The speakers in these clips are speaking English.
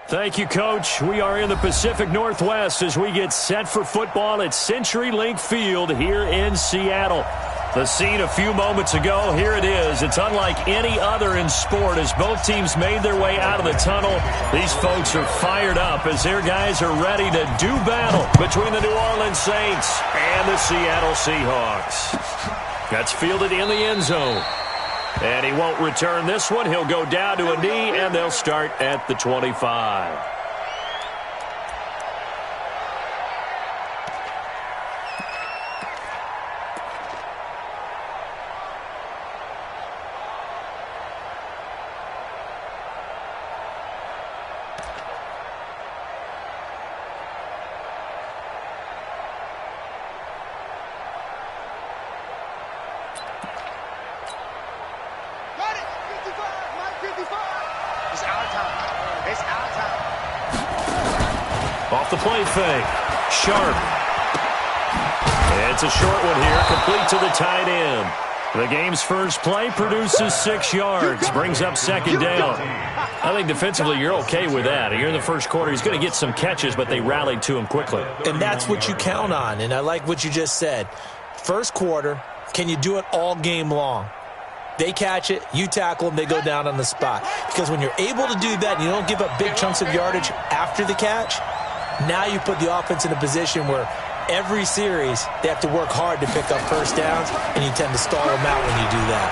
Thank you, Coach. We are in the Pacific Northwest as we get set for football at CenturyLink Field here in Seattle. The scene a few moments ago, here it is. It's unlike any other in sport as both teams made their way out of the tunnel. These folks are fired up as their guys are ready to do battle between the New Orleans Saints and the Seattle Seahawks. That's fielded in the end zone. And he won't return this one. He'll go down to a knee, and they'll start at the 25. Off the play fake. Sharp. It's a short one here, complete to the tight end. The game's first play produces 6 yards, brings up second down. I think defensively you're okay with that. Here in the first quarter, he's going to get some catches, but they rallied to him quickly. And that's what you count on, and I like what you just said. First quarter, can you do it all game long? They catch it, you tackle them, they go down on the spot. Because when you're able to do that and you don't give up big chunks of yardage after the catch, now you put the offense in a position where every series they have to work hard to pick up first downs, and you tend to stall them out when you do that.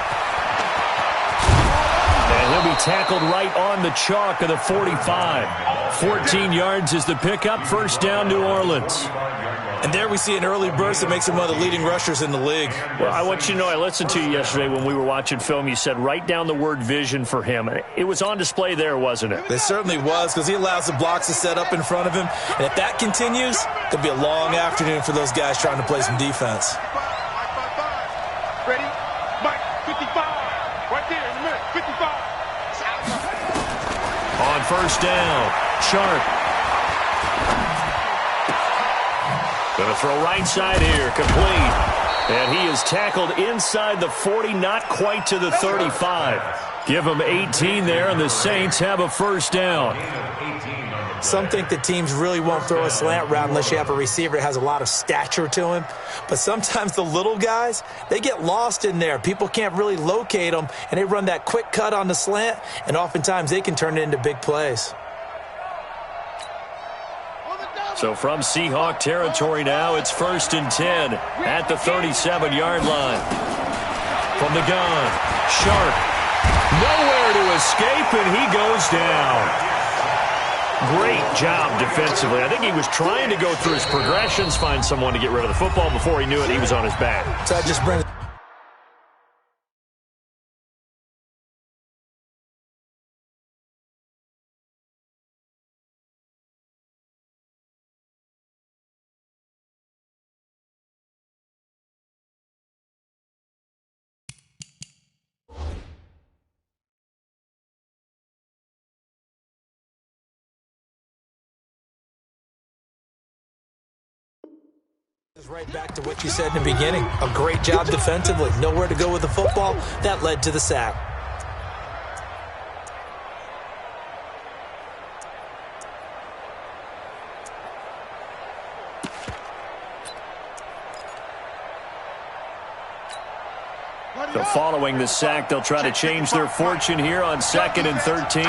And he'll be tackled right on the chalk of the 45. 14 yards is the pickup, first down New Orleans. And there we see an early burst that makes him one of the leading rushers in the league. Well, I want you to know, I listened to you yesterday when we were watching film. You said write down the word vision for him. It was on display there, wasn't it? It certainly was, because he allows the blocks to set up in front of him. And if that continues, it'll be a long afternoon for those guys trying to play some defense. Ready? Mike, 55. Right there in the middle, 55. On first down, Sharp. Going to throw right side here, complete. And he is tackled inside the 40, not quite to the 35. Give him 18 there, and the Saints have a first down. Some think that teams really won't throw a slant route unless you have a receiver that has a lot of stature to him. But sometimes the little guys, they get lost in there. People can't really locate them, and they run that quick cut on the slant, and oftentimes they can turn it into big plays. So from Seahawk territory now, it's 1st and 10 at the 37-yard line. From the gun, Sharp. Nowhere to escape, and he goes down. Great job defensively. I think he was trying to go through his progressions, find someone to get rid of the football. Before he knew it, he was on his back. So that just brings right back to what you said in the beginning. A great job defensively. Nowhere to go with the football. That led to the sack. So following the sack, they'll try to change their fortune here on 2nd and 13.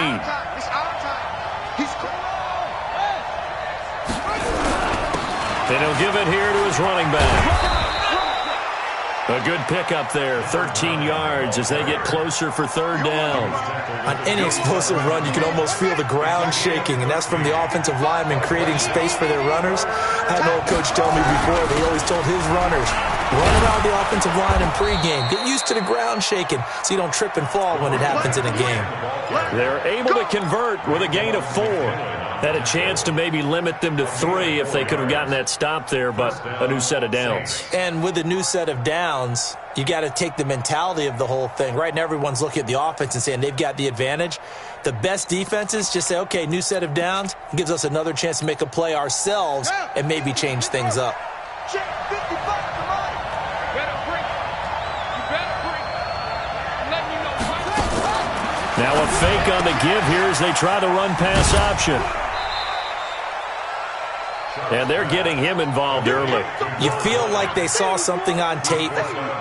And he'll give it here to his running back. A good pickup there, 13 yards as they get closer for 3rd down. On any explosive run, you can almost feel the ground shaking, and that's from the offensive linemen creating space for their runners. I had an old coach tell me before, they always told his runners, run around the offensive line in pregame. Get used to the ground shaking so you don't trip and fall when it happens in a game. They're able to convert with a gain of 4. Had a chance to maybe limit them to 3 if they could have gotten that stop there, but a new set of downs. And with a new set of downs, you got to take the mentality of the whole thing. Right now, everyone's looking at the offense and saying they've got the advantage. The best defenses just say, okay, new set of downs. It gives us another chance to make a play ourselves and maybe change things up. Now a fake on the give here as they try the run-pass option. And they're getting him involved early. You feel like they saw something on tape,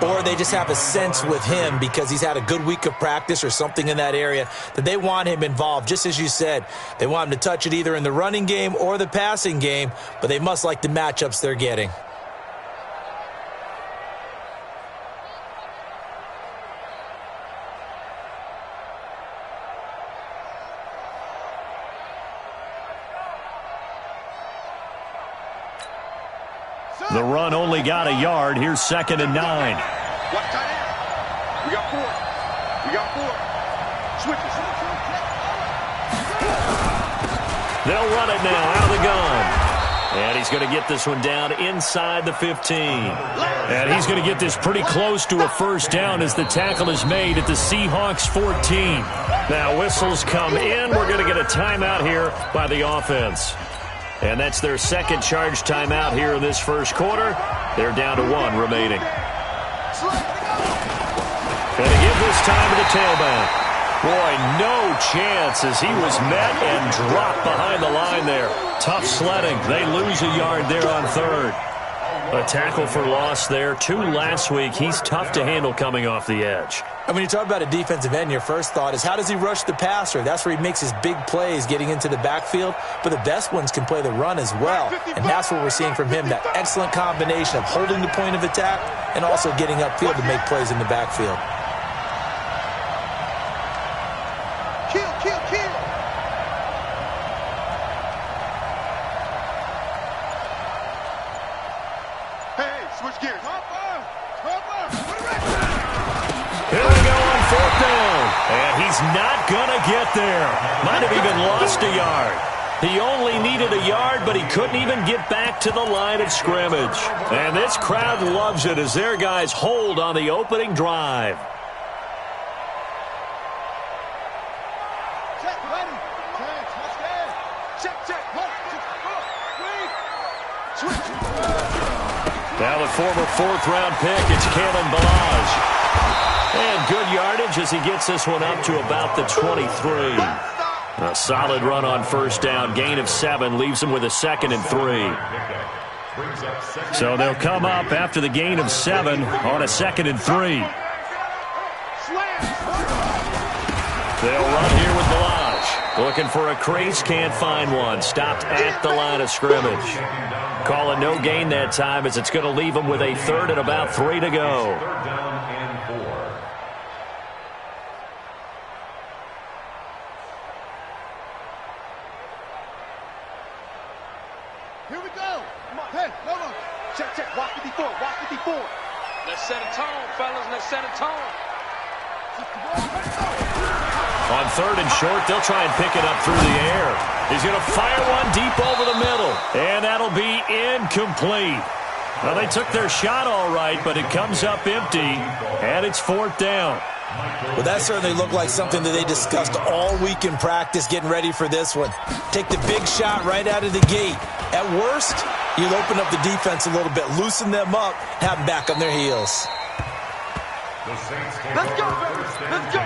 or they just have a sense with him because he's had a good week of practice or something in that area that they want him involved. Just as you said, they want him to touch it either in the running game or the passing game, but they must like the matchups they're getting. The run only got a yard. Here's 2nd and 9. Watch tight end. We got 4. We got 4. Switches. They'll run it now out of the gun. And he's going to get this one down inside the 15. And he's going to get this pretty close to a first down as the tackle is made at the Seahawks 14. Now whistles come in. We're going to get a timeout here by the offense. And that's their second charge timeout here in this first quarter. They're down to 1 remaining. And to give this time to the tailback. Boy, no chance as he was met and dropped behind the line there. Tough sledding. They lose a yard there on 3rd. A tackle for loss there. 2 last week. He's tough to handle coming off the edge. And when you talk about a defensive end, your first thought is how does he rush the passer? That's where he makes his big plays getting into the backfield. But the best ones can play the run as well. And that's what we're seeing from him, that excellent combination of holding the point of attack and also getting upfield to make plays in the backfield. Kill, kill, kill. Hey, switch gears. Here we go on 4th down. And he's not going to get there. Might have even lost a yard. He only needed a yard, but he couldn't even get back to the line of scrimmage. And this crowd loves it as their guys hold on the opening drive. Now the former 4th-round pick, it's Kalen Ballage. And good yardage as he gets this one up to about the 23. A solid run on first down. Gain of 7 leaves him with a 2nd and 3. So they'll come up after the gain of 7 on a 2nd and 3. They'll run here with Ballage. Looking for a crease, can't find one. Stopped at the line of scrimmage. Calling no gain that time as it's going to leave him with a 3rd and about 3 to go. Here we go. Come on. Hey, hold on. Check, check. Walk 54. Walk 54. Let's set a tone, fellas. Let's set a tone. On 3rd and short, they'll try and pick it up through the air. He's going to fire one deep over the middle. And that'll be incomplete. Well, they took their shot all right, but it comes up empty. And it's 4th down. Well, that certainly looked like something that they discussed all week in practice getting ready for this one. Take the big shot right out of the gate. At worst, you'll open up the defense a little bit, loosen them up, have them back on their heels. Let's go, baby. Let's go.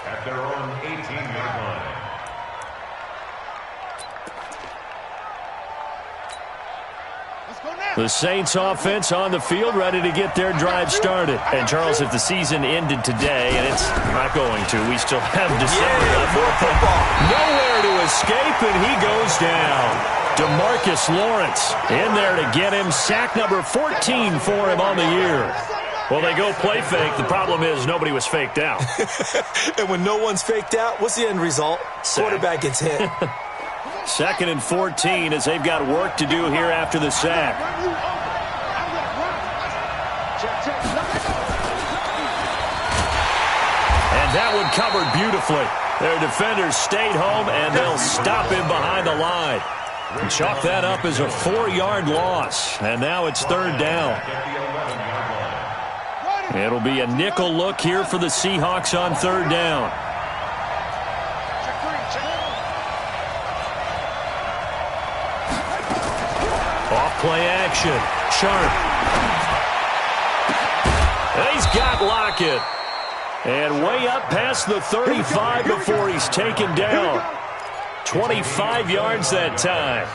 At their own 18-yard line. The Saints offense on the field, ready to get their drive started. And, Charles, if the season ended today, and it's not going to, we still have December left. More football. Nowhere to escape, and he goes down. DeMarcus Lawrence in there to get him. Sack number 14 for him on the year. Well, they go play fake. The problem is nobody was faked out. And when no one's faked out, what's the end result? Quarterback gets hit. 2nd and 14 as they've got work to do here after the sack. And that one covered beautifully. Their defenders stayed home, and they'll stop him behind the line. And chalk that up as a 4-yard loss. And now it's 3rd down. It'll be a nickel look here for the Seahawks on 3rd down. Off play action. Sharp. And he's got Lockett. And way up past the 35 before he's taken down. 25 yards that time.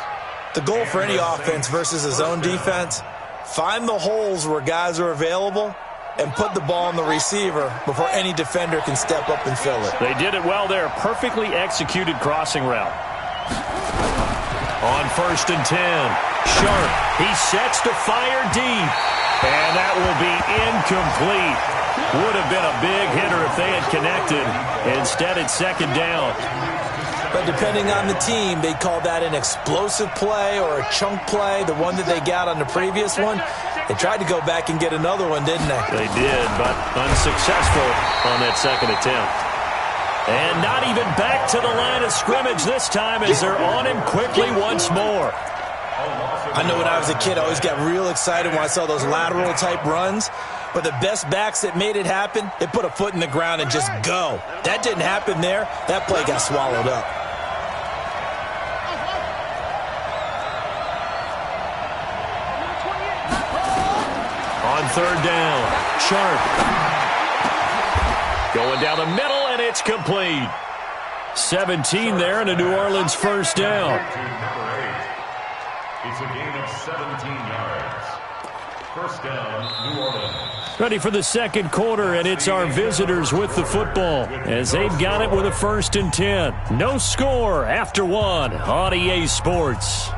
The goal for any offense versus his own defense, find the holes where guys are available and put the ball on the receiver before any defender can step up and fill it. They did it well there. Perfectly executed crossing route. On 1st and 10. Sharp. He sets to fire deep. And that will be incomplete. Would have been a big hitter if they had connected. Instead, it's 2nd down. But depending on the team, they call that an explosive play or a chunk play, the one that they got on the previous one. They tried to go back and get another one, didn't they? They did, but unsuccessful on that 2nd attempt. And not even back to the line of scrimmage this time as they're on him quickly once more. I know when I was a kid, I always got real excited when I saw those lateral-type runs. But the best backs that made it happen, they put a foot in the ground and just go. That didn't happen there. That play got swallowed up. On 3rd down, Sharp. Going down the middle, and it's complete. 17 there, and a New Orleans 1st down. It's a gain of 17 yards. 1st down, New Orleans. Ready for the 2nd quarter, and it's our visitors with the football as they've got it with a 1st and 10. No score after 1 on EA Sports.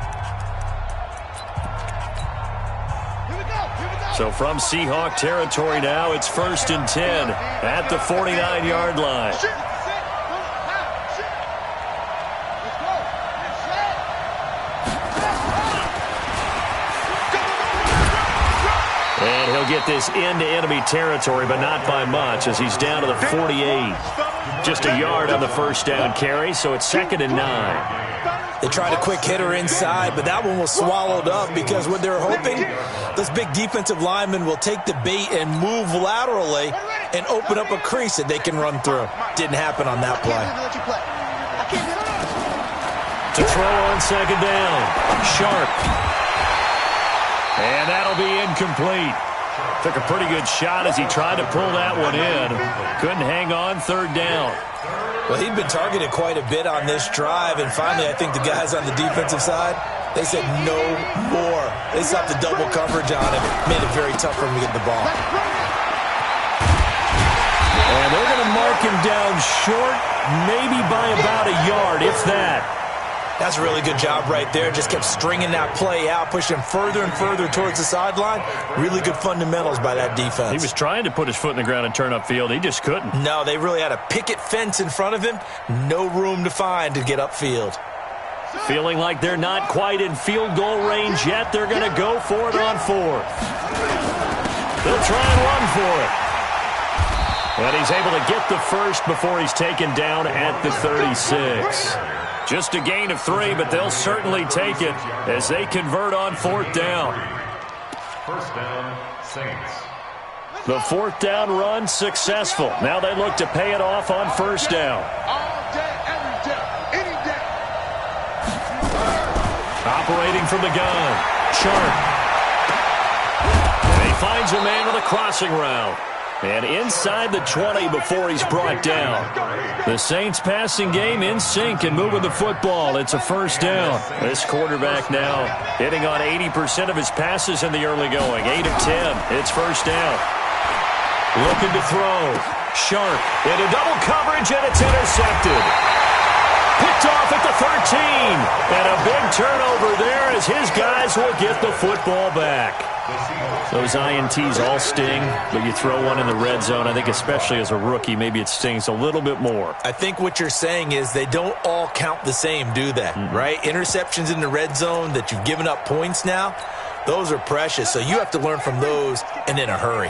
So from Seahawk territory now, it's 1st and 10 at the 49-yard line. And he'll get this into enemy territory, but not by much as he's down to the 48. Just a yard on the 1st down carry, so it's 2nd and 9. They tried a quick hitter inside, but that one was swallowed up because what they're hoping, those big defensive linemen will take the bait and move laterally and open up a crease that they can run through. Didn't happen on that play. To throw on 2nd down, Sharp. And that'll be incomplete. Took a pretty good shot as he tried to pull that one in. Couldn't hang on 3rd down. Well, he'd been targeted quite a bit on this drive, and finally I think the guys on the defensive side, they said no more. They stopped the double coverage on him. Made it very tough for him to get the ball. And they're going to mark him down short, maybe by about a yard, if that. That's a really good job right there. Just kept stringing that play out, pushing him further and further towards the sideline. Really good fundamentals by that defense. He was trying to put his foot in the ground and turn upfield. He just couldn't. No, they really had a picket fence in front of him. No room to find to get upfield. Feeling like they're not quite in field goal range yet. They're going to go for it on 4th. They'll try and run for it. And he's able to get the first before he's taken down at the 36. Just a gain of 3, but they'll certainly take it as they convert on 4th down. 1st down, Saints. The 4th down run successful. Now they look to pay it off on 1st down. All day, every day, any day. Operating from the gun, Sharp. And he finds a man with a crossing route. And inside the 20 before he's brought down. The Saints passing game in sync and moving the football. It's a 1st down. This quarterback now hitting on 80% of his passes in the early going. 8 of 10. It's 1st down. Looking to throw. Sharp into double coverage, and it's intercepted. Picked off at the 13. And a big turnover there as his guys will get the football back. Those INTs all sting, but you throw one in the red zone, I think especially as a rookie, maybe it stings a little bit more. I think what you're saying is they don't all count the same, do they? Right? Interceptions in the red zone that you've given up points now, those are precious. So you have to learn from those and in a hurry.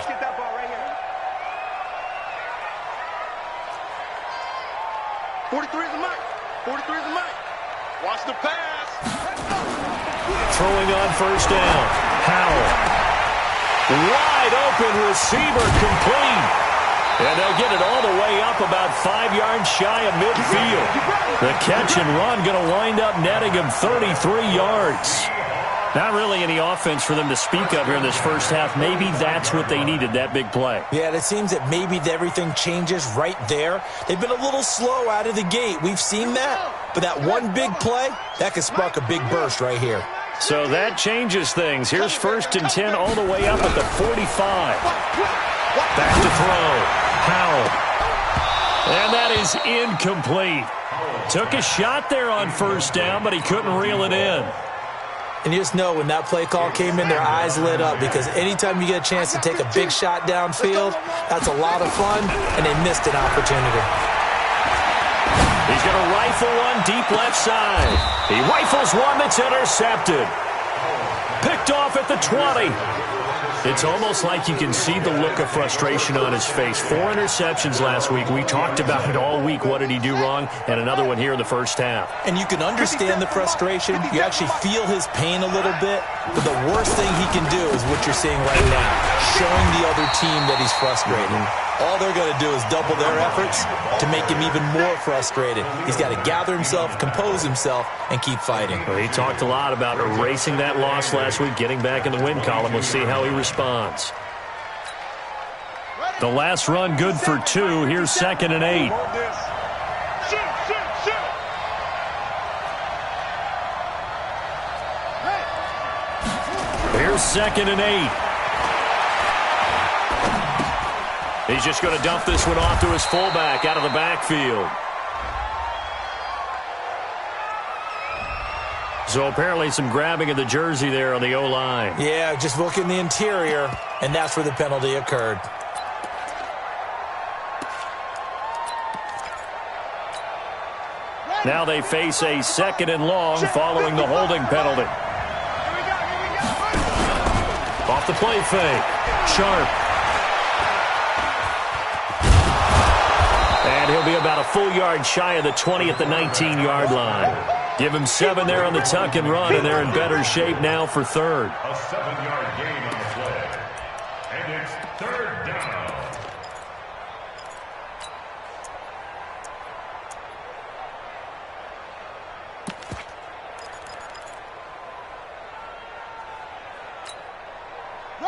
43 is the mic. 43 is the mic. Watch the pass. Throwing on 1st down. Howell. Wide open receiver complete. And they'll get it all the way up about 5 yards shy of midfield. The catch and run going to wind up netting him 33 yards. Not really any offense for them to speak of here in this first half. Maybe that's what they needed, that big play. Yeah, it seems that maybe everything changes right there. They've been a little slow out of the gate. We've seen that. But that one big play, that could spark a big burst right here. So that changes things. Here's 1st and 10 all the way up at the 45. Back to throw. Howell. And that is incomplete. Took a shot there on 1st down, but he couldn't reel it in. And you just know when that play call came in, their eyes lit up because anytime you get a chance to take a big shot downfield, that's a lot of fun, and they missed an opportunity. He's going to rifle one deep left side. He rifles one that's intercepted. Picked off at the 20. It's almost like you can see the look of frustration on his face. 4 interceptions last week. We talked about it all week. What did he do wrong? And another one here in the first half. And you can understand the frustration. You actually feel his pain a little bit. But the worst thing he can do is what you're seeing right now, showing the other team that he's frustrated. All they're going to do is double their efforts to make him even more frustrated. He's got to gather himself, compose himself, and keep fighting. Well, he talked a lot about erasing that loss last week, getting back in the win column. We'll see how he responds. The last run good for 2. Here's 2nd and 8. Here's 2nd and 8. He's just going to dump this one off to his fullback out of the backfield. So apparently some grabbing of the jersey there on the O-line. Yeah, just look in the interior, and that's where the penalty occurred. Now they face a 2nd and long following the holding penalty. Off the play fake. Sharp. And he'll be about a full yard shy of the 20 at the 19-yard line. Give him 7 there on the tuck and run, and they're in better shape now for 3rd. A 7-yard gain on the play. And it's 3rd down.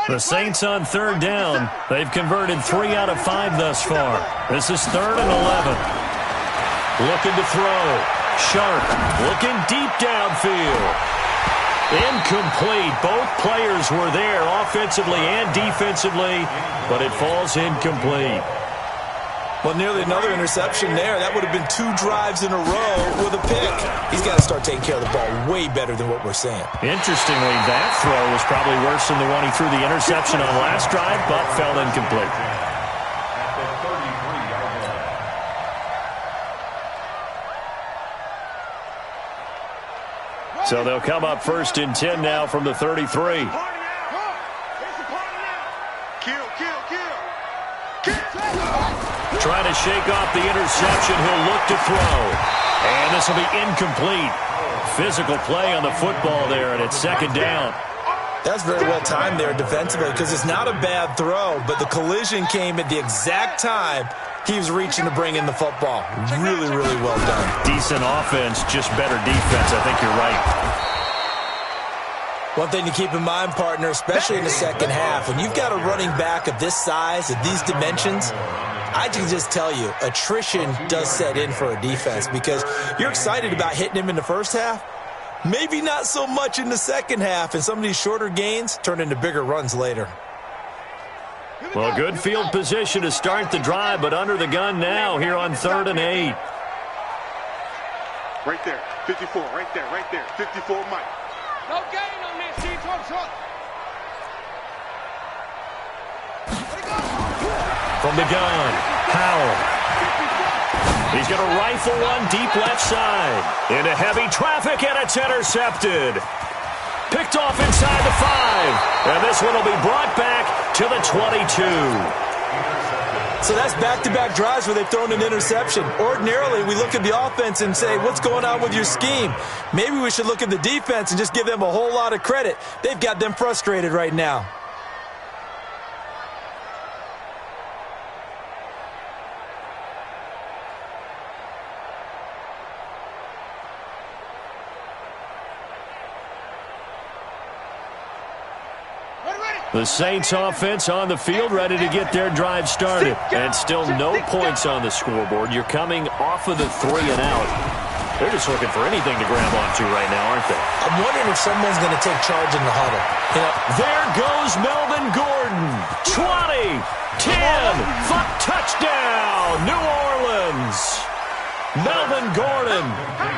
The Saints on 3rd down. They've converted 3 out of 5 thus far. This is 3rd and 11. Looking to throw. Sharp. Looking deep downfield. Incomplete. Both players were there offensively and defensively, but it falls incomplete. Well, nearly another interception there. That would have been 2 drives in a row with a pick. He's got to start taking care of the ball way better than what we're saying. Interestingly, that throw was probably worse than the one he threw the interception on last drive, but fell incomplete. At the 33-yard line. So they'll come up 1st and 10 now from the 33. Trying to shake off the interception. He'll look to throw. And this will be incomplete. Physical play on the football there, and it's 2nd down. That's very well timed there defensively because it's not a bad throw, but the collision came at the exact time he was reaching to bring in the football. Really, really well done. Decent offense, just better defense. I think you're right. One thing to keep in mind, partner, especially in the second half, when you've got a running back of this size, of these dimensions, I can just tell you, attrition does set in for a defense because you're excited about hitting him in the first half. Maybe not so much in the second half, and some of these shorter gains turn into bigger runs later. Well, good field position to start the drive, but under the gun now here on 3rd and 8. Right there, 54, right there, 54 Mike. No gain on this, From the gun, Howell. He's going to rifle one deep left side. Into heavy traffic, and it's intercepted. Picked off inside the 5. And this one will be brought back to the 22. So that's back-to-back drives where they've thrown an interception. Ordinarily, we look at the offense and say, what's going on with your scheme? Maybe we should look at the defense and just give them a whole lot of credit. They've got them frustrated right now. The Saints offense on the field, ready to get their drive started. And still no points on the scoreboard. You're coming off of the 3 and out. They're just looking for anything to grab onto right now, aren't they? I'm wondering if someone's going to take charge in the huddle. You know, there goes Melvin Gordon. 20, 10, touchdown, New Orleans. Melvin Gordon,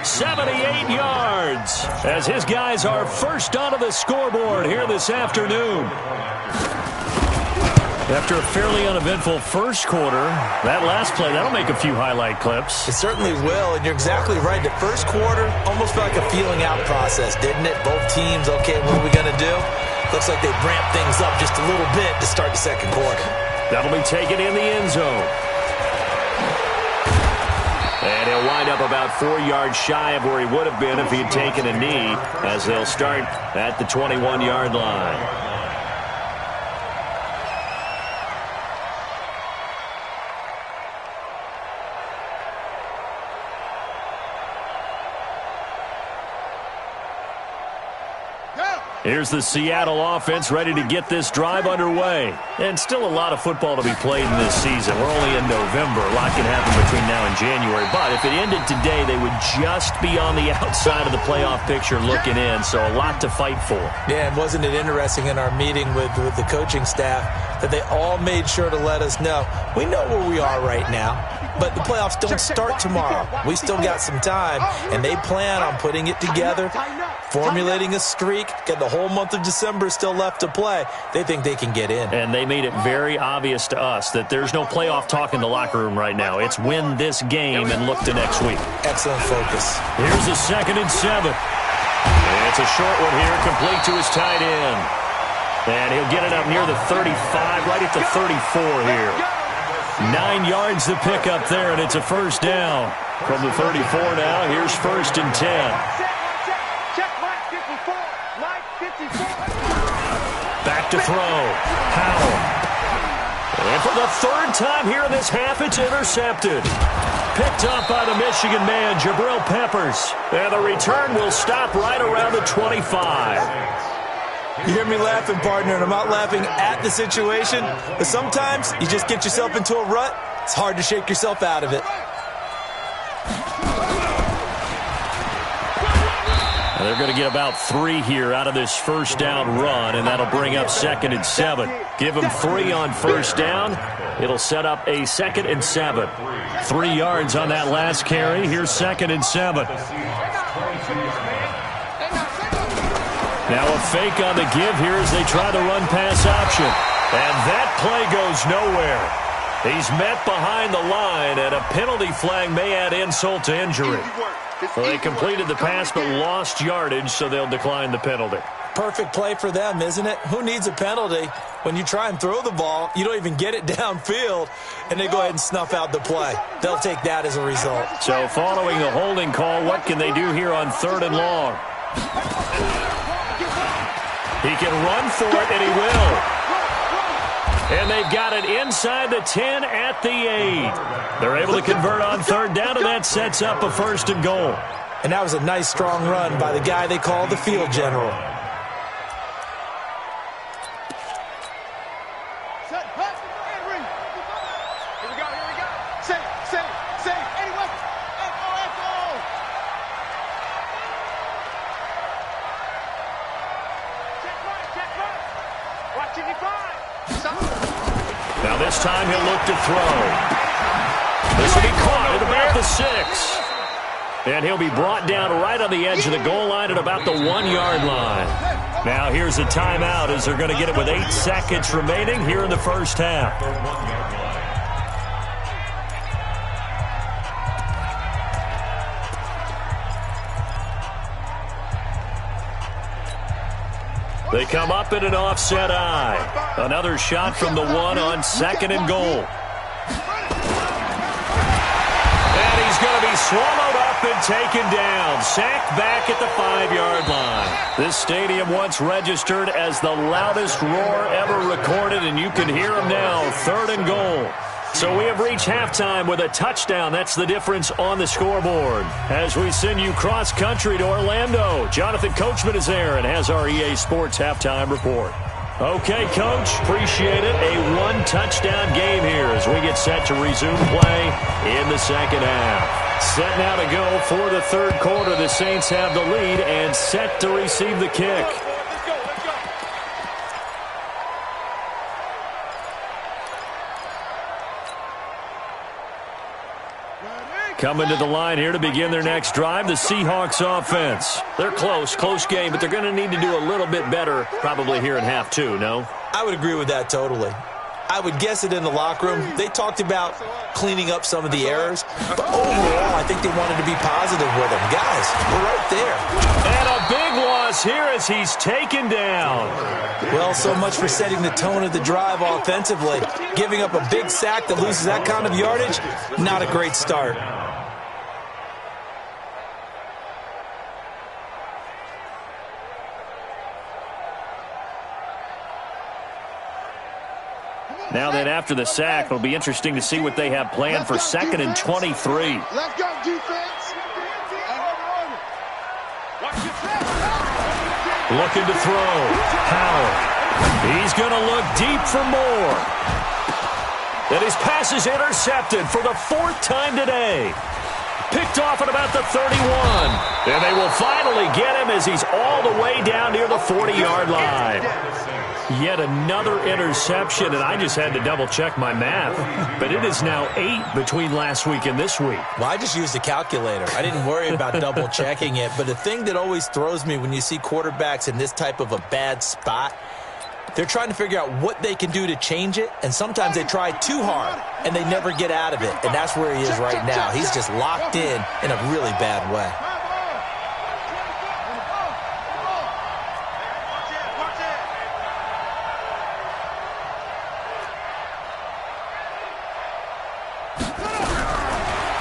78 yards, as his guys are first onto the scoreboard here this afternoon. After a fairly uneventful first quarter, that last play, that'll make a few highlight clips. It certainly will, and you're exactly right. The first quarter almost felt like a feeling out process, didn't it? Both teams, okay, what are we going to do? Looks like they ramped things up just a little bit to start the second quarter. That'll be taken in the end zone. And he'll wind up about 4 yards shy of where he would have been if he had taken a knee, as they'll start at the 21-yard line. Here's the Seattle offense ready to get this drive underway. And still a lot of football to be played in this season. We're only in November. A lot can happen between now and January. But if it ended today, they would just be on the outside of the playoff picture looking in. So a lot to fight for. Yeah, and wasn't it interesting in our meeting with the coaching staff that they all made sure to let us know, we know where we are right now, but the playoffs don't start tomorrow. We still got some time, and they plan on putting it together, formulating a streak, get the whole month of December still left to play. They think they can get in. And they made it very obvious to us that there's no playoff talk in the locker room right now. It's win this game and look to next week. Excellent focus. Here's a 2nd and 7. It's a short one here, complete to his tight end. And he'll get it up near the 35, right at the 34 here. 9 yards to pick up there, and it's a first down. From the 34 now, here's 1st and 10. Back to throw. Powell. And for the 3rd time here in this half, it's intercepted. Picked up by the Michigan man, Jabril Peppers. And the return will stop right around the 25. You hear me laughing, partner, and I'm not laughing at the situation, but sometimes you just get yourself into a rut. It's hard to shake yourself out of it. And they're going to get about 3 here out of this first down run, and that'll bring up 2nd and 7. Give them 3 on first down. It'll set up a 2nd and 7. 3 yards on that last carry. Here's 2nd and 7. Now a fake on the give here as they try the run-pass option. And that play goes nowhere. He's met behind the line, and a penalty flag may add insult to injury. Well, they completed the pass but lost yardage, so they'll decline the penalty. Perfect play for them, isn't it? Who needs a penalty when you try and throw the ball, you don't even get it downfield, and they go ahead and snuff out the play? They'll take that as a result. So following the holding call, what can they do here on 3rd and long? He can run for it, and he will. And they've got it inside the 10 at the 8. They're able to convert on 3rd down, and that sets up a 1st and goal. And that was a nice, strong run by the guy they call the field general. Now this time he'll look to throw. This will be caught at about the 6. And he'll be brought down right on the edge of the goal line at about the 1-yard line. Now here's a timeout as they're going to get it with 8 seconds remaining here in the first half. They come up in an offset eye. Another shot from the 1 on 2nd and goal. And he's going to be swallowed up and taken down. Sacked back at the 5-yard line. This stadium once registered as the loudest roar ever recorded, and you can hear him now. 3rd and goal. So we have reached halftime with a touchdown. That's the difference on the scoreboard. As we send you cross-country to Orlando, Jonathan Coachman is there and has our EA Sports halftime report. Okay, Coach, appreciate it. A one-touchdown game here as we get set to resume play in the second half. Set now to go for the third quarter. The Saints have the lead and set to receive the kick. Coming to the line here to begin their next drive, the Seahawks offense. They're close game, but they're going to need to do a little bit better probably here in half two, no? I would agree with that totally. I would guess it in the locker room. They talked about cleaning up some of the errors, but overall, I think they wanted to be positive with them. Guys, we're right there. And a big loss here as he's taken down. Well, so much for setting the tone of the drive offensively. Giving up a big sack that loses that kind of yardage, not a great start. Now then, after the sack, it'll be interesting to see what they have planned for 2nd and 23. Let's go, defense. Looking to throw. Howard. He's going to look deep for more. And his pass is intercepted for the 4th time today. Picked off at about the 31. And they will finally get him as he's all the way down near the 40-yard line. Yet another interception, and I just had to double-check my math. But it is now 8 between last week and this week. Well, I just used a calculator. I didn't worry about double-checking it. But the thing that always throws me when you see quarterbacks in this type of a bad spot, they're trying to figure out what they can do to change it, and sometimes they try too hard, and they never get out of it. And that's where he is right now. He's just locked in a really bad way.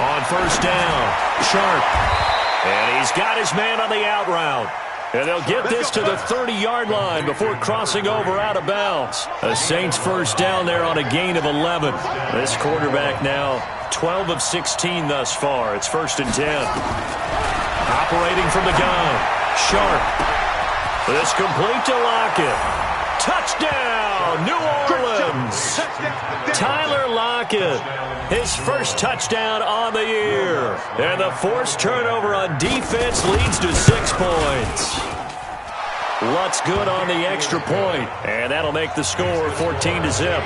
On first down, Sharp. And he's got his man on the out route. And they'll get this to the 30-yard line before crossing over out of bounds. A Saints first down there on a gain of 11. This quarterback now 12 of 16 thus far. It's 1st and 10. Operating from the gun, Sharp. This complete to Lockett. Touchdown, New Orleans. Tyler Lockett, his first touchdown on the year. And the forced turnover on defense leads to 6 points. Lutz good on the extra point, and that'll make the score 14-0.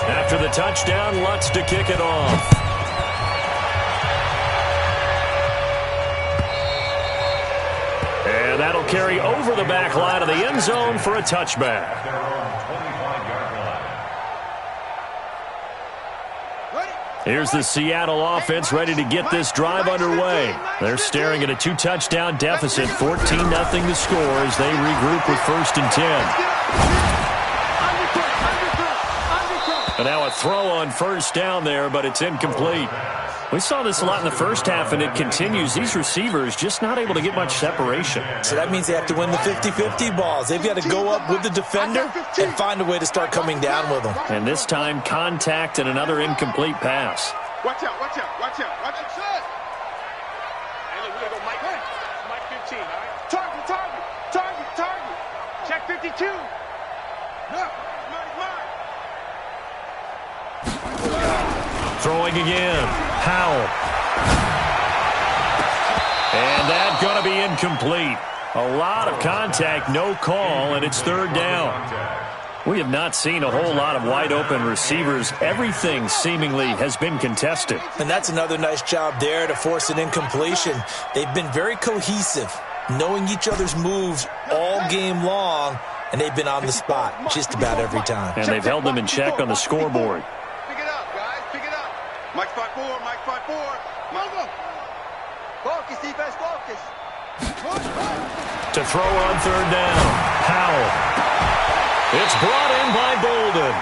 After the touchdown, Lutz to kick it off. And that'll carry over the back line of the end zone for a touchback. Here's the Seattle offense ready to get this drive underway. They're staring at a 2-touchdown deficit, 14-0 the score as they regroup with 1st and 10. And now a throw on first down there, but it's incomplete. We saw this a lot in the first half, and it continues. These receivers just not able to get much separation. So that means they have to win the 50-50 balls. They've got to go up with the defender and find a way to start coming down with them. And this time, contact and another incomplete pass. Watch out, watch out, watch out, watch out. Hey, look, we're going to go Mike. Mike 15, all right? Target. Check 52. Look, Mike. Throwing again. Howell. And that's going to be incomplete. A lot of contact, no call, and it's 3rd down. We have not seen a whole lot of wide-open receivers. Everything seemingly has been contested. And that's another nice job there to force an incompletion. They've been very cohesive, knowing each other's moves all game long, and they've been on the spot just about every time. And they've held them in check on the scoreboard. Pick it up, guys, pick it up. Mike 5-4, Mike 5-4. Focus, defense, focus. To throw on 3rd down, Howell. It's brought in by Bolden.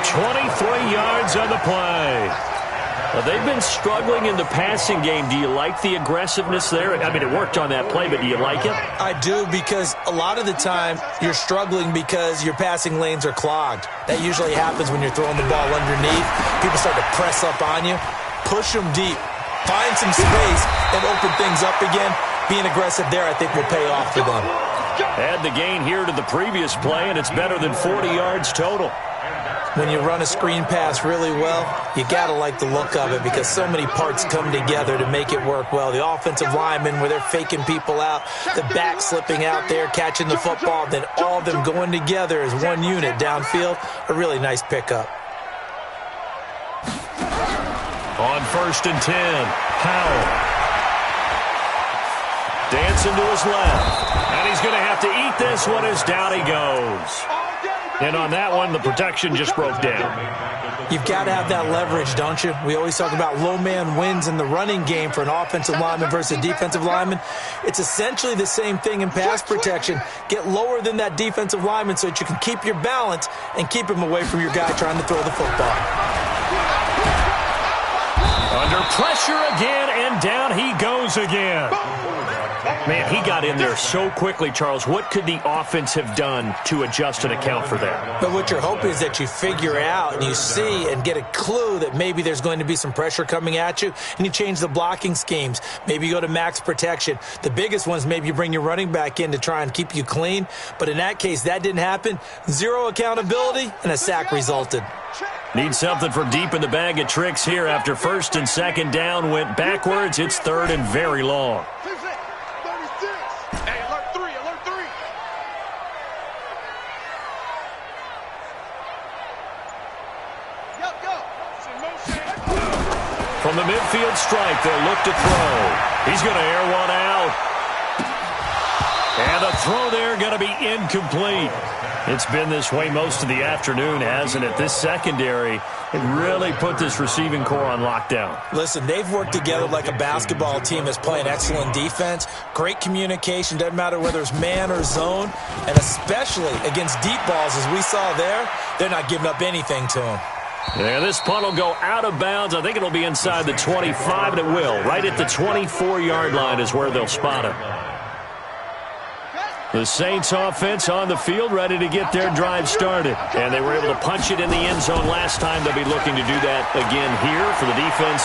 23 yards on the play. They've been struggling in the passing game. Do you like the aggressiveness there? I mean, it worked on that play, but do you like it? I do, because a lot of the time you're struggling because your passing lanes are clogged. That usually happens when you're throwing the ball underneath. People start to press up on you. Push them deep. Find some space and open things up again. Being aggressive there, I think, will pay off for them. Add the gain here to the previous play, and it's better than 40 yards total. When you run a screen pass really well, you got to like the look of it because so many parts come together to make it work well. The offensive linemen, where they're faking people out, the back slipping out there, catching the football, then all of them going together as one unit downfield. A really nice pickup. On 1st and 10, Powell. Dancing to his left. And he's going to have to eat this one as down he goes. And on that one, the protection just broke down. You've got to have that leverage, don't you? We always talk about low man wins in the running game for an offensive lineman versus a defensive lineman. It's essentially the same thing in pass protection. Get lower than that defensive lineman so that you can keep your balance and keep him away from your guy trying to throw the football. Under pressure again, and down he goes again. Man, he got in there so quickly, Charles. What could the offense have done to adjust and account for that? But what you're hoping is that you figure out and you see and get a clue that maybe there's going to be some pressure coming at you, and you change the blocking schemes. Maybe you go to max protection. The biggest one is maybe you bring your running back in to try and keep you clean. But in that case, that didn't happen. Zero accountability, and a sack resulted. Need something for deep in the bag of tricks here after 1st and 2nd down went backwards. It's 3rd and very long. From the midfield strike, they'll look to throw. He's going to air one out. And the throw there going to be incomplete. It's been this way most of the afternoon, hasn't it? This secondary, it really put this receiving core on lockdown. Listen, they've worked together like a basketball team that's playing excellent defense. Great communication, doesn't matter whether it's man or zone. And especially against deep balls, as we saw there, they're not giving up anything to them. Yeah, this punt will go out of bounds. I think it'll be inside the 25, and it will. Right at the 24-yard line is where they'll spot it. The Saints offense on the field, ready to get their drive started. And they were able to punch it in the end zone last time. They'll be looking to do that again here for the defense.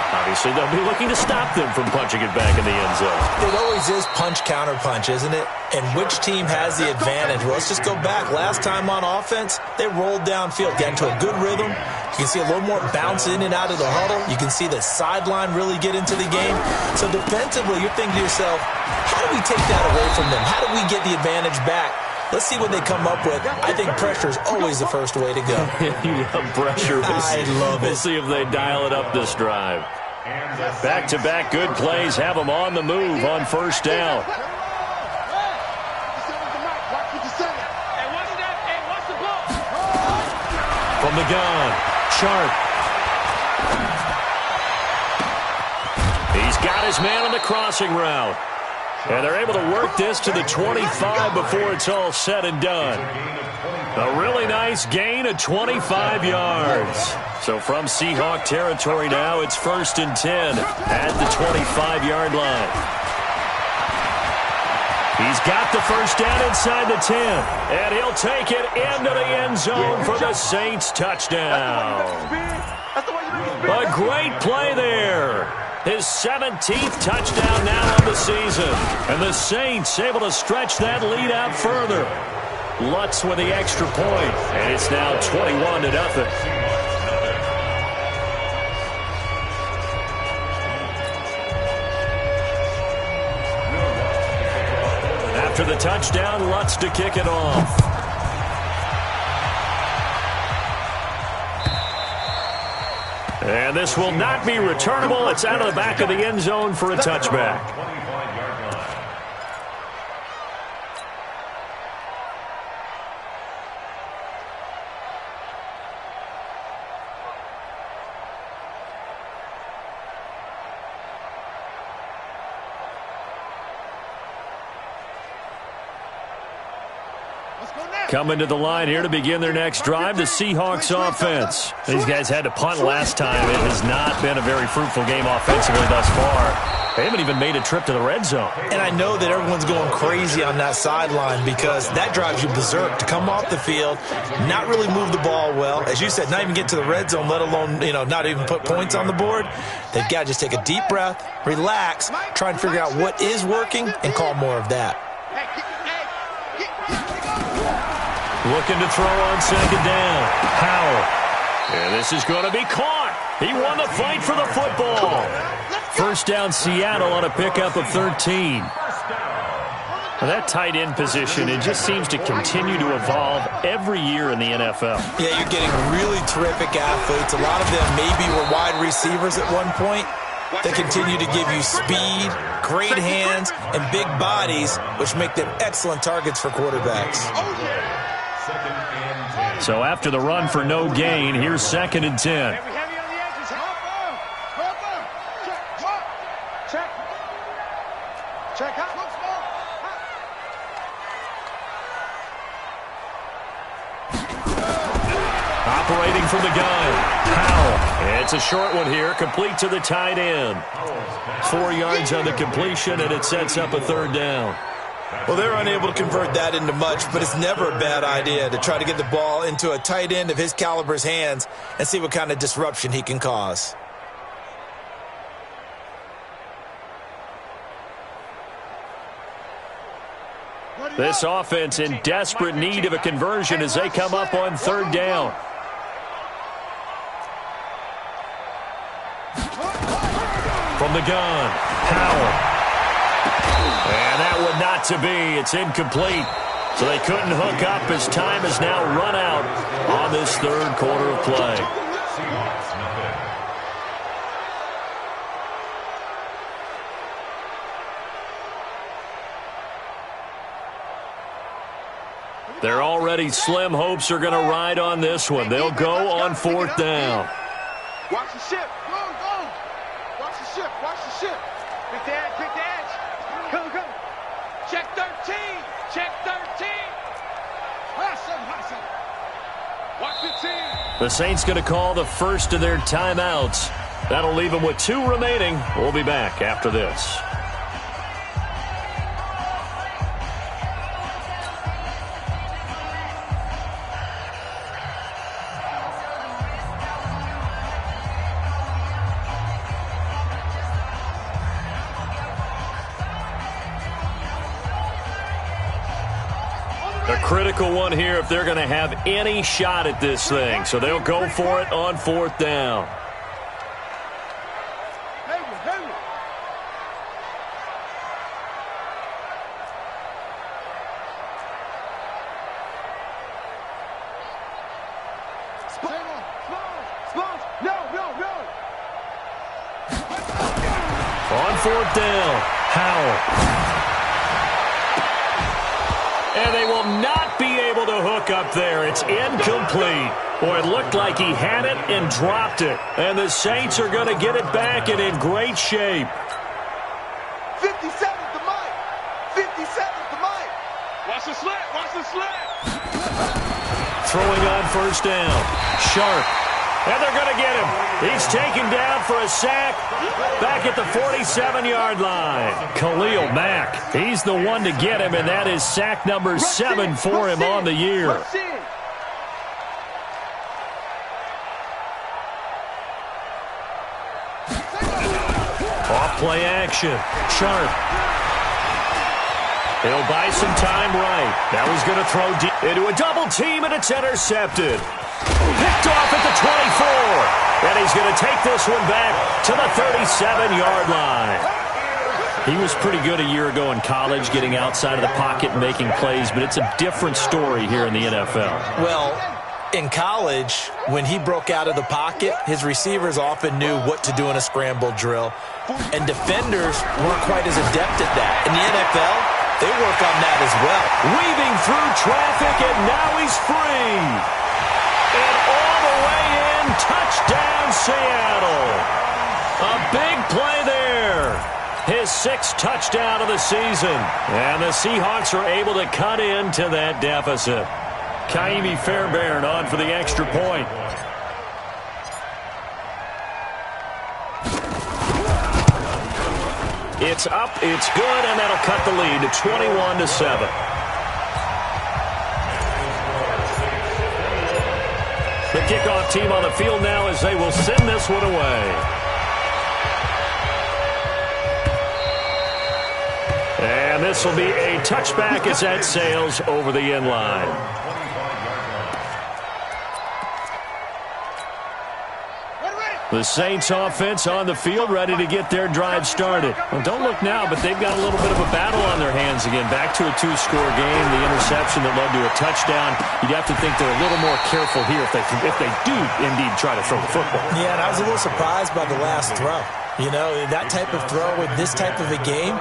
Obviously, they'll be looking to stop them from punching it back in the end zone. It always is punch-counter-punch, isn't it? And which team has the advantage? Well, let's just go back. Last time on offense, they rolled downfield, got into a good rhythm. You can see a little more bounce in and out of the huddle. You can see the sideline really get into the game. So defensively, you're thinking to yourself, how do we take that away from them? How do we get the advantage back? Let's see what they come up with. I think pressure is always the first way to go. You love pressure. I love it. We'll see if they dial it up this drive. Back-to-back good plays have them on the move on 1st down. From the gun, Sharp. He's got his man on the crossing route. And they're able to work this to the 25 before it's all said and done. A really nice gain of 25 yards. So from Seahawk territory now, it's 1st and 10 at the 25-yard line. He's got the first down inside the 10. And he'll take it into the end zone for the Saints touchdown. A great play there. His 17th touchdown now on the season. And the Saints able to stretch that lead out further. Lutz with the extra point. And it's now 21-0. After the touchdown, Lutz to kick it off. And this will not be returnable. It's out of the back of the end zone for a touchback. Coming to the line here to begin their next drive, the Seahawks offense. These guys had to punt last time. It has not been a very fruitful game offensively thus far. They haven't even made a trip to the red zone. And I know that everyone's going crazy on that sideline because that drives you berserk to come off the field, not really move the ball well. As you said, not even get to the red zone, let alone, not even put points on the board. They've got to just take a deep breath, relax, try and figure out what is working, and call more of that. Looking to throw on second down. Howell. And this is going to be caught. He won the fight for the football. First down, Seattle on a pickup of 13. Well, that tight end position, it just seems to continue to evolve every year in the NFL. Yeah, you're getting really terrific athletes. A lot of them maybe were wide receivers at one point. They continue to give you speed, great hands, and big bodies, which make them excellent targets for quarterbacks. So after the run for no gain, here's 2nd and 10. Operating from the gun, Howell. It's a short one here, complete to the tight end. 4 yards on the completion, and it sets up a 3rd down. Well, they're unable to convert that into much, but it's never a bad idea to try to get the ball into a tight end of his caliber's hands and see what kind of disruption he can cause. This offense in desperate need of a conversion as they come up on 3rd down. From the gun, Howell. And that one not to be. It's incomplete. So they couldn't hook up as time has now run out on this 3rd quarter of play. Their already slim hopes are going to ride on this one. They'll go on 4th down. Watch the ship. Go, go. Watch the ship. Watch the ship. Quick the edge. Quick the edge. Come, come. Check 13. Check 13. Watch the team. The Saints going to call the first of their timeouts. That'll leave them with 2 remaining. We'll be back after this. A critical one here if they're going to have any shot at this thing. So they'll go for it on 4th down. On 4th down, Howell. And they will not be able to hook up there. It's incomplete. Boy, it looked like he had it and dropped it. And the Saints are going to get it back and in great shape. 57's the mic. 57's the mic. Watch the slant. Watch the slant. Throwing on 1st down. Sharp. And they're going to get him. He's taken down for a sack back at the 47-yard line. Khalil Mack, he's the one to get him, and that is sack number 7 for him on the year. Off play action. Sharp. He'll buy some time right. Now he's going to throw deep into a double team, and it's intercepted. Picked off at the 24. And he's going to take this one back to the 37-yard line. He was pretty good a year ago in college, getting outside of the pocket and making plays, but it's a different story here in the NFL. Well, in college, when he broke out of the pocket, his receivers often knew what to do in a scramble drill, and defenders weren't quite as adept at that. In the NFL, they work on that as well. Weaving through traffic, and now he's free. And all the way in, touchdown Seattle. A big play there. His 6th touchdown of the season. And the Seahawks are able to cut into that deficit. Kaimi Fairbairn on for the extra point. It's up, it's good, and that'll cut the lead to 21-7. The kickoff team on the field now as they will send this one away. And this will be a touchback as that sails over the end line. The Saints offense on the field, ready to get their drive started. Well, don't look now, but they've got a little bit of a battle on their hands again. Back to a two-score game. The interception that led to a touchdown. You'd have to think they're a little more careful here if they do indeed try to throw the football. Yeah, and I was a little surprised by the last throw. You know, that type of throw with this type of a game,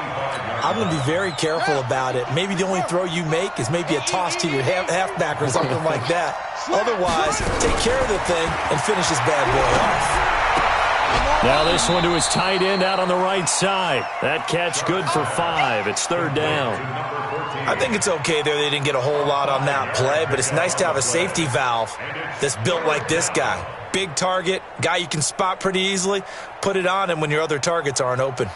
I'm going to be very careful about it. Maybe the only throw you make is maybe a toss to your halfback or something like that. Otherwise, take care of the thing and finish this bad boy off. Now this one to his tight end out on the right side. That catch good for 5. It's third down. I think it's okay there. They didn't get a whole lot on that play, but it's nice to have a safety valve that's built like this guy. Big target, guy you can spot pretty easily. Put it on him when your other targets aren't open.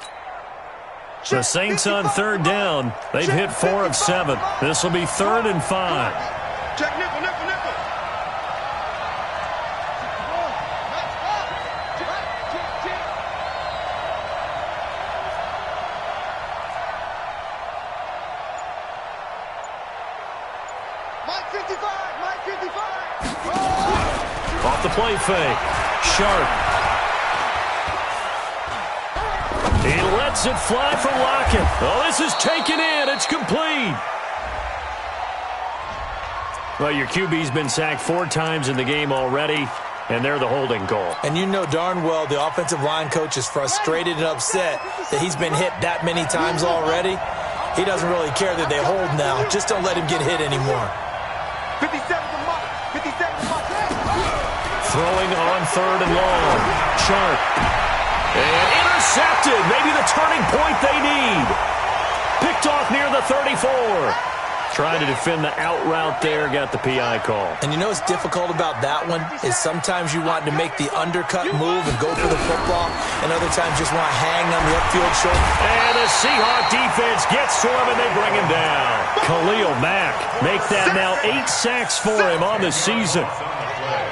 The Saints on third down. They've hit 4 of 7. This will be 3rd and 5. Check nickel, nickel, nickel. Mike 55, Mike 55. Off the play fake. Sharp. He lets it fly from Lockett. Oh, this is taken in. It's complete. Well, your QB's been sacked 4 times in the game already, and they're the holding goal. And you know darn well the offensive line coach is frustrated and upset that he's been hit that many times already. He doesn't really care that they hold now. Just don't let him get hit anymore. 57 to Mike. 57 to Mike. Throwing on 3rd and long. Sharp. And intercepted. Maybe the turning point they need. Picked off near the 34. Trying to defend the out route there. Got the PI call. And you know what's difficult about that one is sometimes you want to make the undercut move and go for the football, and other times just want to hang on the upfield shoulder. And the Seahawk defense gets to him, and they bring him down. Khalil Mack make that now 8 sacks for him on the season.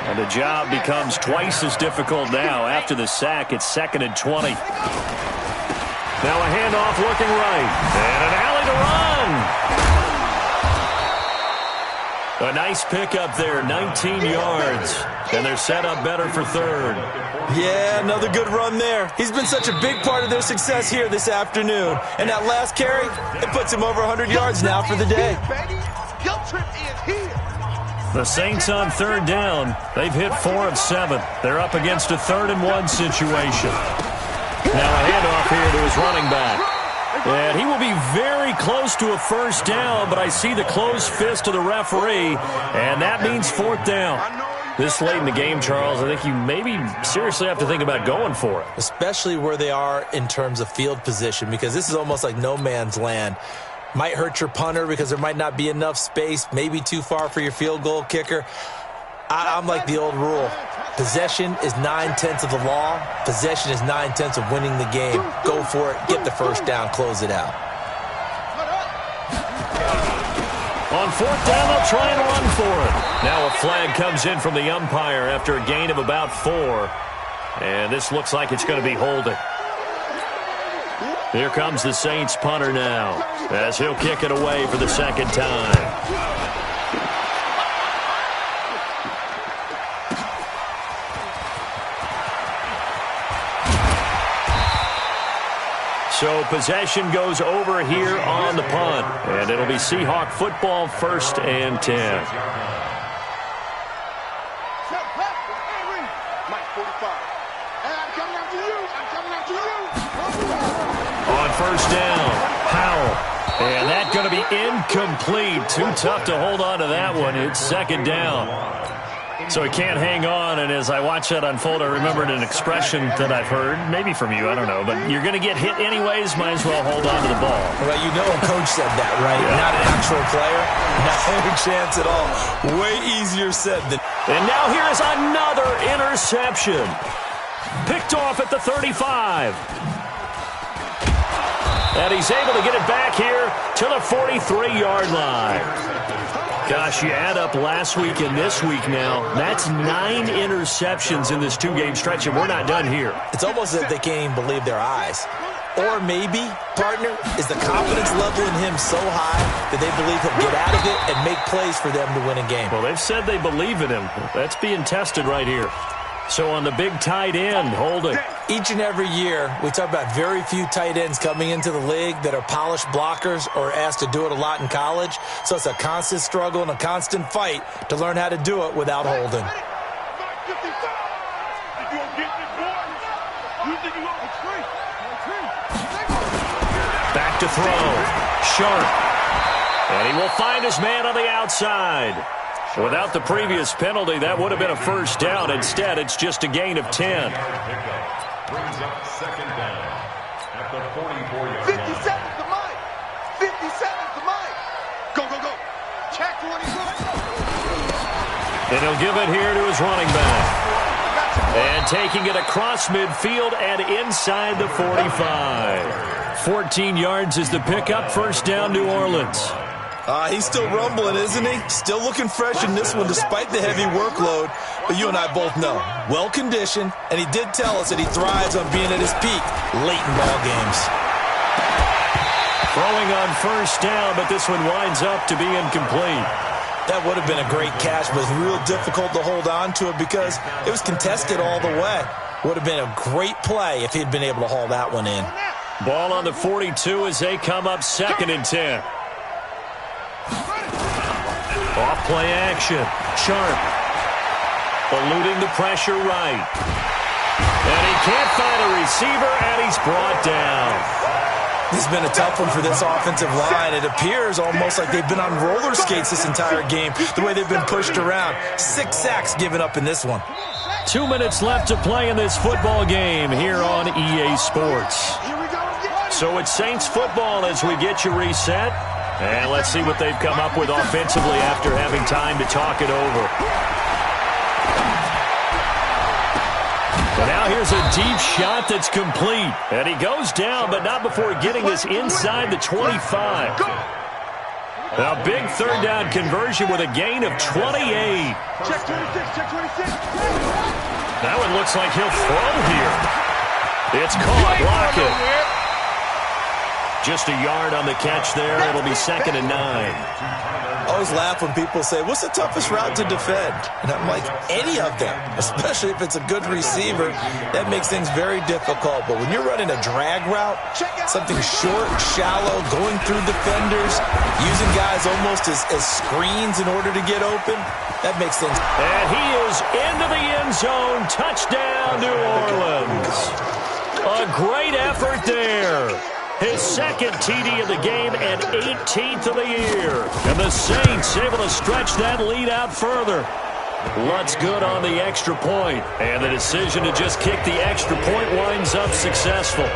And the job becomes twice as difficult now. After the sack, it's 2nd and 20. Now a handoff looking right. And an alley to run. A nice pickup there, 19 yards. And they're set up better for 3rd. Yeah, another good run there. He's been such a big part of their success here this afternoon. And that last carry, it puts him over 100 yards now for the day. Guilt trip is here. The Saints on 3rd down. They've hit 4 of 7. They're up against a 3rd and 1 situation. Now a handoff here to his running back. And he will be very close to a 1st down, but I see the closed fist of the referee, and that means 4th down. This late in the game, Charles, I think you maybe seriously have to think about going for it. Especially where they are in terms of field position, because this is almost like no man's land. Might hurt your punter because there might not be enough space, maybe too far for your field goal kicker. I'm like the old rule. Possession is 9/10 of the law. Possession is 9/10 of winning the game. Go for it. Get the 1st down. Close it out. On 4th down, they'll try and run for it. Now a flag comes in from the umpire after a gain of about 4. And this looks like it's going to be holding. Here comes the Saints punter now, as he'll kick it away for the 2nd time. So possession goes over here on the punt, and it'll be Seahawk football, 1st and 10. Mike 45. Hey, I'm coming after you. I'm coming after you. On 1st down, Powell. And that's going to be incomplete. Too tough to hold on to that one. It's 2nd down. So he can't hang on, and as I watch that unfold, I remembered an expression that I've heard, maybe from you, I don't know, but you're going to get hit anyways, might as well hold on to the ball. Well, you know a coach said that, right? Yeah. Not an actual player. Not any chance at all. Way easier said than... And now here is another interception. Picked off at the 35. And he's able to get it back here to the 43-yard line. Gosh, you add up last week and this week now, that's 9 interceptions in this 2-game stretch, and we're not done here. It's almost as if they can't even believe their eyes. Or maybe, partner, is the confidence level in him so high that they believe he'll get out of it and make plays for them to win a game. Well, they've said they believe in him. That's being tested right here. So on the big tight end, holding. Each and every year, we talk about very few tight ends coming into the league that are polished blockers or asked to do it a lot in college. So it's a constant struggle and a constant fight to learn how to do it without holding. Back to throw. Sharp. And he will find his man on the outside. Without the previous penalty, that would have been a first down. Instead, it's just a gain of 10. Brings up second down at the 44-yard 50 line. seconds to mine. 50 seconds to mine. Go, go, go. Check to what he's doing. And he'll give it here to his running back. And taking it across midfield and inside the 45. 14 yards is the pickup. First down, New Orleans. He's still rumbling, isn't he? Still looking fresh in this one despite the heavy workload. But you and I both know, well-conditioned, and he did tell us that he thrives on being at his peak late in ball games. Throwing on first down, but this one winds up to be incomplete. That would have been a great catch, but it was real difficult to hold on to it because it was contested all the way. Would have been a great play if he'd been able to haul that one in. Ball on the 42 as they come up 2nd and 10. Off play action. Sharp. Eluding the pressure right. And he can't find a receiver, and he's brought down. This has been a tough one for this offensive line. It appears almost like they've been on roller skates this entire game, the way they've been pushed around. 6 sacks given up in this one. 2 minutes left to play in this football game here on EA Sports. So it's Saints football as we get you reset. And let's see what they've come up with offensively after having time to talk it over. And now here's a deep shot that's complete. And he goes down, but not before getting this inside the 25. A big third down conversion with a gain of 28. Check 26, check 26. That one looks like he'll throw here. It's caught, block it. Just a yard on the catch there. It'll be 2nd and 9. I always laugh when people say, what's the toughest route to defend? And I'm like, any of them, especially if it's a good receiver. That makes things very difficult. But when you're running a drag route, something short, shallow, going through defenders, using guys almost as screens in order to get open, that makes things. And he is into the end zone. Touchdown, New Orleans. A great effort there. His 2nd TD of the game and 18th of the year. And the Saints able to stretch that lead out further. Lutz good on the extra point. And the decision to just kick the extra point winds up successful.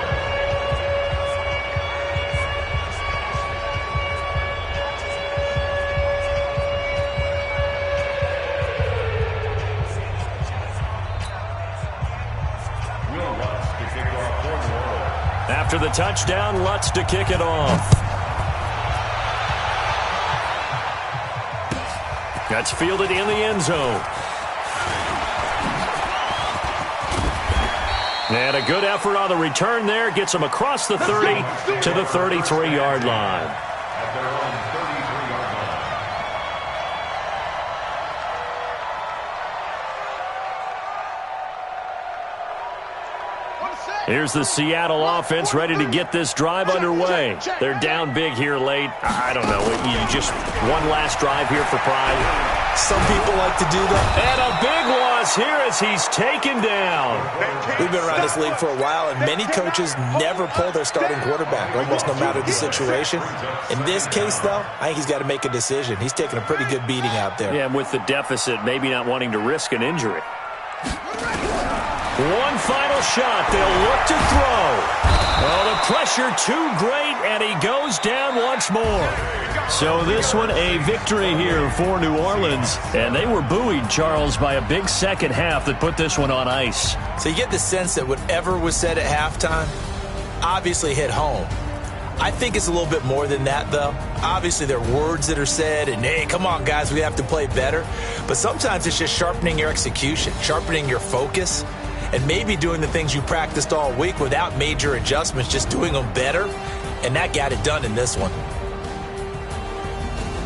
After the touchdown, Lutz to kick it off. That's fielded in the end zone. And a good effort on the return there. Gets him across the 30 to the 33-yard line. Here's the Seattle offense ready to get this drive underway. They're down big here late. I don't know. Just one last drive here for pride. Some people like to do that. And a big loss here as he's taken down. We've been around this league for a while, and many coaches never pull their starting quarterback, almost no matter the situation. In this case, though, I think he's got to make a decision. He's taking a pretty good beating out there. Yeah, and with the deficit, maybe not wanting to risk an injury. One final shot. They'll look to throw. Oh, the pressure too great, and he goes down once more. So this one a victory here for New Orleans. And they were buoyed, Charles, by a big second half that put this one on ice. So you get the sense that whatever was said at halftime obviously hit home. I think it's a little bit more than that, though. Obviously, there are words that are said, and, hey, come on, guys, we have to play better. But sometimes it's just sharpening your execution, sharpening your focus, and maybe doing the things you practiced all week without major adjustments, just doing them better. And that got it done in this one.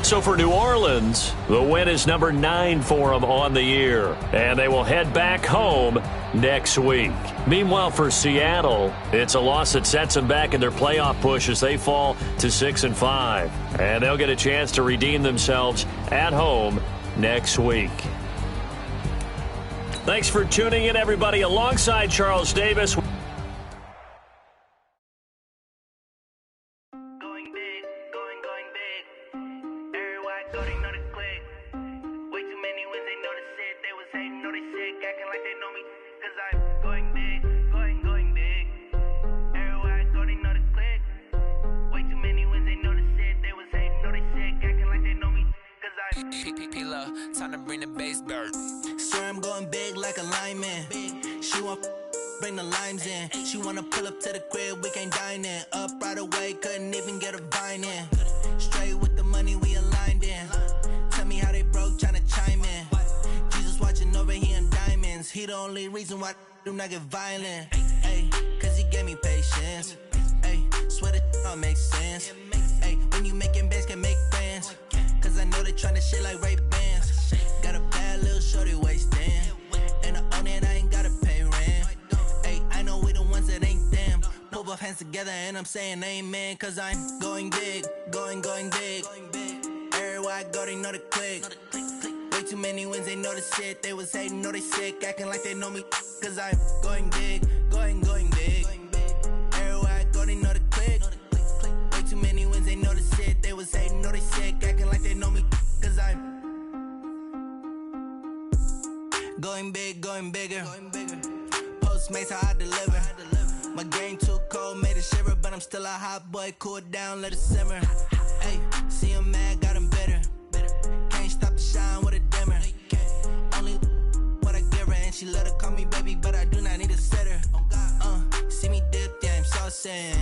So for New Orleans, the win is number 9 for them on the year, and they will head back home next week. Meanwhile, for Seattle, it's a loss that sets them back in their playoff push as they fall to 6-5, and they'll get a chance to redeem themselves at home next week. Thanks for tuning in, everybody. Alongside Charles Davis. Time to bring the bass bird. Swear I'm going big like a lineman. She want bring the limes in. She wanna pull up to the crib, we can't dine in. Up right away, couldn't even get a vine in. Straight with the money we aligned in. Tell me how they broke, tryna chime in. Jesus watching over here in diamonds. He the only reason why I do not get violent. Ay, cause he gave me patience. Ay, swear that all makes sense. Ay, when you making bands, can make friends. Cause I know they tryna shit like Ray Bans. Got a bad little shorty wasting. And I own it, I ain't gotta pay rent. Ay, I know we the ones that ain't them. Pull both hands together and I'm saying amen. Cause I'm going big, going big. Everywhere I go, they know the click. Way too many wins, they know the shit. They was hating, know they sick, acting like they know me. Cause I'm going big, going big. Everywhere I go, they know the click. Way too many wins, they know the shit. They was hating, know they sick, acting like they know me. Cause I'm going big, going bigger. Postmates, how I deliver. My game too cold, made it shiver. But I'm still a hot boy, cool it down, let it simmer. Hey, see him mad, got him bitter. Can't stop the shine with a dimmer. Only what I give her, and she let her call me baby, but I do not need a sitter. See me dip, yeah, I'm saucing.